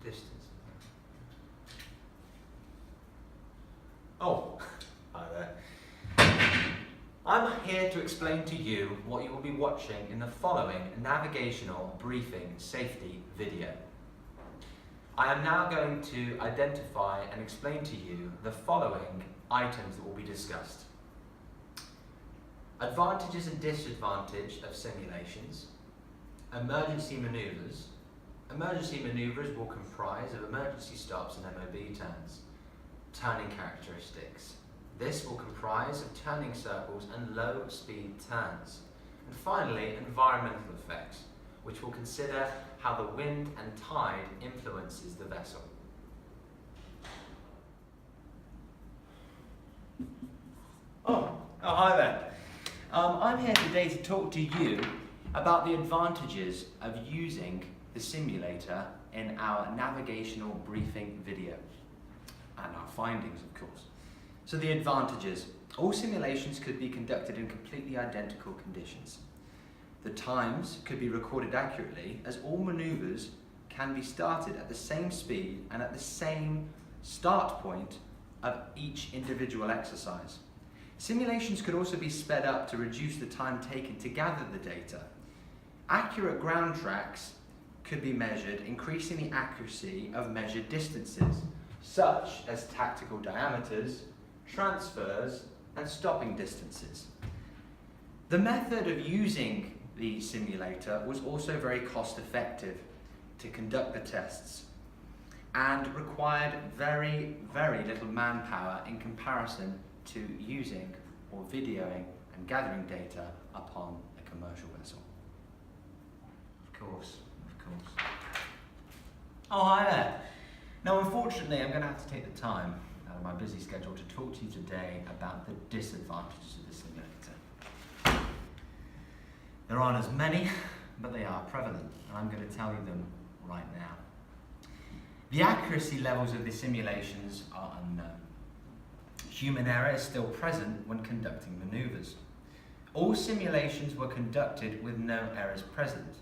distance. Oh, hi there. I'm here to explain to you what you will be watching in the following navigational briefing safety video. I am now going to identify and explain to you the following items that will be discussed. Advantages and disadvantages of simulations, emergency manoeuvres. Emergency manoeuvres will comprise of emergency stops and MOB turns. Turning characteristics. This will comprise of turning circles and low speed turns. And finally, environmental effects, which will consider how the wind and tide influences the vessel. Oh, hi there. I'm here today to talk to you about the advantages of using the simulator in our navigational briefing video, and our findings, of course. So the advantages. All simulations could be conducted in completely identical conditions. The times could be recorded accurately, as all manoeuvres can be started at the same speed and at the same start point of each individual exercise. Simulations could also be sped up to reduce the time taken to gather the data. Accurate ground tracks could be measured, increasing the accuracy of measured distances, such as tactical diameters, transfers, and stopping distances. The method of using the simulator was also very cost effective to conduct the tests and required very, very little manpower in comparison to using or videoing and gathering data upon a commercial vessel. Of course. Oh, hi there. Now, unfortunately, I'm going to have to take the time out of my busy schedule to talk to you today about the disadvantages of the simulator. There aren't as many, but they are prevalent, and I'm going to tell you them right now. The accuracy levels of the simulations are unknown. Human error is still present when conducting manoeuvres. All simulations were conducted with no errors present.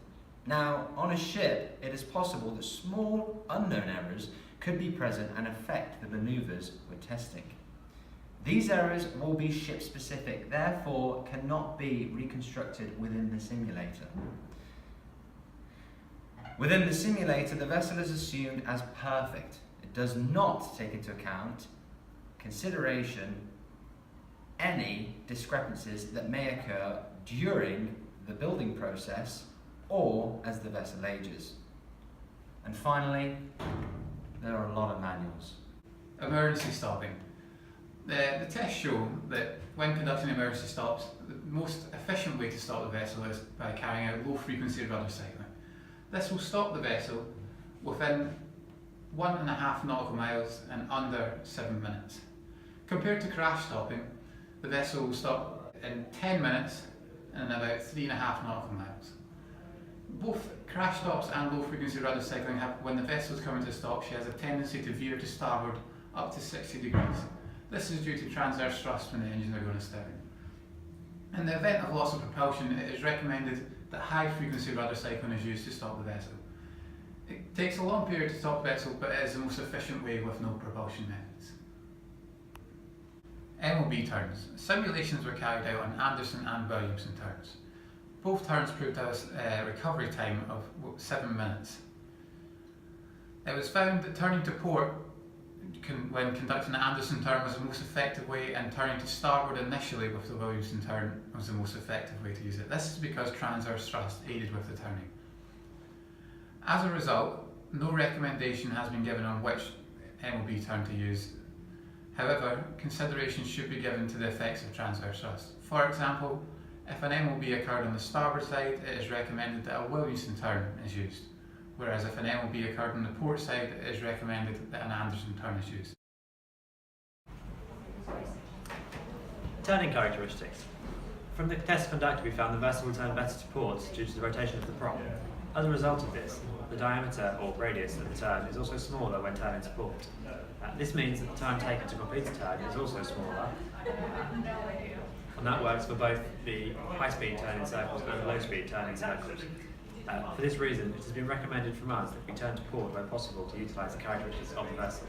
Now, on a ship, it is possible that small, unknown errors could be present and affect the manoeuvres we're testing. These errors will be ship-specific, therefore cannot be reconstructed within the simulator. Within the simulator, the vessel is assumed as perfect. It does not take into account consideration any discrepancies that may occur during the building process or as the vessel ages. And finally, there are a lot of manuals. Emergency stopping. The tests show that when conducting emergency stops, the most efficient way to stop the vessel is by carrying out low frequency rudder cycling. This will stop the vessel within 1.5 nautical miles and under 7 minutes. Compared to crash stopping, the vessel will stop in 10 minutes and about 3.5 nautical miles. Both crash stops and low frequency rudder cycling have, when the vessel is coming to a stop, she has a tendency to veer to starboard up to 60 degrees. This is due to transverse thrust when the engines are going astern. In the event of loss of propulsion, it is recommended that high frequency rudder cycling is used to stop the vessel. It takes a long period to stop the vessel, but it is the most efficient way with no propulsion methods. MOB turns. Simulations were carried out on Anderson and Williamson turns. Both turns proved a recovery time of 7 minutes. It was found that turning to port when conducting the Anderson turn was the most effective way, and turning to starboard initially with the Williamson turn was the most effective way to use it. This is because transverse thrust aided with the turning. As a result, no recommendation has been given on which MOB turn to use. However, consideration should be given to the effects of transverse thrust. For example, if an MOB occurred on the starboard side, it is recommended that a Williamson turn is used, whereas if an MOB occurred on the port side, it is recommended that an Anderson turn is used. Turning characteristics. From the test conducted, we found the vessel will turn better to port due to the rotation of the prop. As a result of this, the diameter or radius of the turn is also smaller when turning to port. This means that the time taken to complete the turn is also smaller, and that works for both the high-speed turning circles and low-speed turning circles. For this reason, it has been recommended from us that we turn to port where possible to utilise the characteristics of the vessel.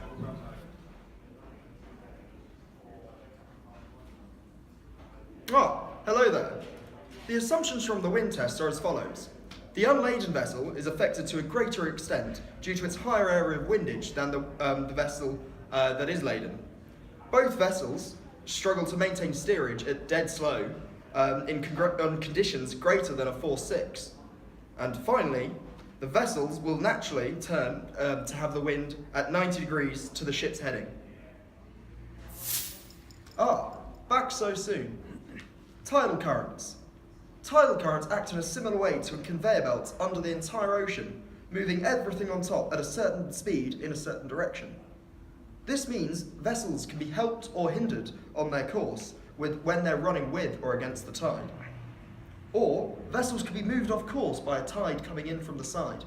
Hello there. The assumptions from the wind test are as follows. The unladen vessel is affected to a greater extent due to its higher area of windage than the vessel that is laden. Both vessels struggle to maintain steerage at dead slow on conditions greater than a force 6. And finally, the vessels will naturally turn to have the wind at 90 degrees to the ship's heading. Back so soon. Tidal currents. Tidal currents act in a similar way to a conveyor belt under the entire ocean, moving everything on top at a certain speed in a certain direction. This means vessels can be helped or hindered on their course when they're running with or against the tide. Or vessels can be moved off course by a tide coming in from the side.